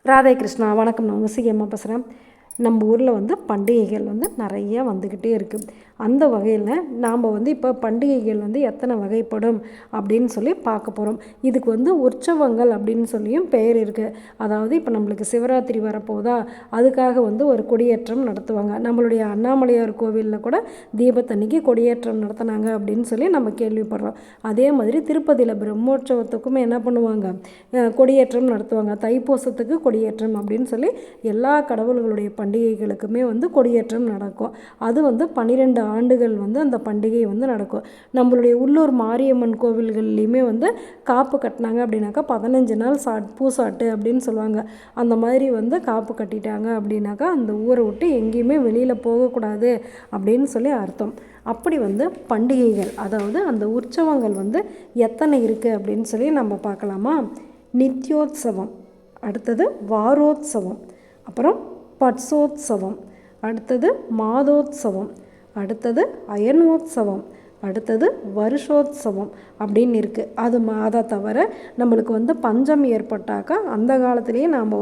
ராதே கிருஷ்ணா. வணக்கம். நான் சிஎம்மா பேசுகிறேன். நம்ம ஊரில் பண்டிகைகள் நிறைய வந்துக்கிட்டே இருக்குது. அந்த வகையில் நாம் இப்போ பண்டிகைகள் எத்தனை வகைப்படும் அப்படின்னு சொல்லி பார்க்க போகிறோம். இதுக்கு உற்சவங்கள் அப்படின்னு சொல்லியும் பெயர் இருக்குது. அதாவது இப்போ நம்மளுக்கு சிவராத்திரி வரப்போதா, அதுக்காக ஒரு கொடியேற்றம் நடத்துவாங்க. நம்மளுடைய அண்ணாமலையார் கோவிலில் கூட தீபத்தன்னைக்கு கொடியேற்றம் நடத்தினாங்க அப்படின்னு சொல்லி நம்ம கேள்விப்படுறோம். அதே மாதிரி திருப்பதியில் பிரம்மோற்சவத்துக்கும் என்ன பண்ணுவாங்க, கொடியேற்றம் நடத்துவாங்க. தைப்பூசத்துக்கு கொடியேற்றம் அப்படின்னு சொல்லி எல்லா கடவுள்களுடைய பண்டிகைகளுக்குமே கொடியேற்றம் நடக்கும். அது 12 ஆண்டுகள் அந்த பண்டிகை நடக்கும். நம்மளுடைய உள்ளூர் மாரியம்மன் கோவில்கள்லையுமே காப்பு கட்டினாங்க அப்படின்னாக்கா 15 நாள் பூசாட்டு அப்படின்னு சொல்லுவாங்க. அந்த மாதிரி காப்பு கட்டிட்டாங்க அப்படின்னாக்கா அந்த ஊரை விட்டு எங்கேயுமே வெளியில் போகக்கூடாது அப்படின்னு சொல்லி அர்த்தம். அப்படி பண்டிகைகள், அதாவது அந்த உற்சவங்கள் எத்தனை இருக்குது அப்படின்னு சொல்லி நம்ம பார்க்கலாமா? நித்யோத்சவம், அடுத்தது வாரோத்சவம், அப்புறம் பட்சோத்சவம், அடுத்தது மாதோத்சவம், அடுத்தது அயனோத்சவம், அடுத்தது வருஷோத்சவம் அப்படின்னு இருக்குது. அதை தவிர நம்மளுக்கு பஞ்சம் ஏற்பட்டாக்கா அந்த காலத்திலேயே நாம்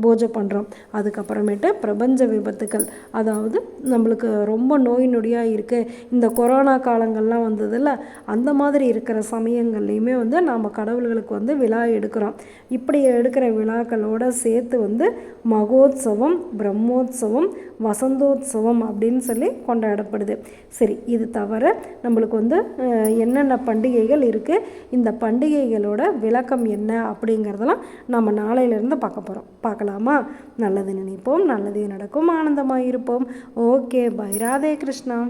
பூஜை பண்ணுறோம். அதுக்கப்புறமேட்டு பிரபஞ்ச விபத்துக்கள், அதாவது நம்மளுக்கு ரொம்ப நோய் நொடியாக இருக்குது, இந்த கொரோனா காலங்கள்லாம் வந்ததில்ல, அந்த மாதிரி இருக்கிற சமயங்கள்லையுமே நாம் கடவுள்களுக்கு விழா எடுக்கிறோம். இப்படி எடுக்கிற விழாக்களோடு சேர்த்து மகோத்சவம், பிரம்மோத்சவம், வசந்தோத்சவம் அப்படின்னு சொல்லி கொண்டாடப்படுது. சரி, இது தவிர நம்மளுக்கு என்னென்ன பண்டிகைகள் இருக்குது, இந்த பண்டிகைகளோட விளக்கம் என்ன அப்படிங்கிறதெல்லாம் நம்ம நாளையிலேருந்து பார்க்கலாமா? நல்லது நினைப்போம், நல்லதே நடக்கும், ஆனந்தமாக இருப்போம். Okay, bye. ராதே கிருஷ்ணா.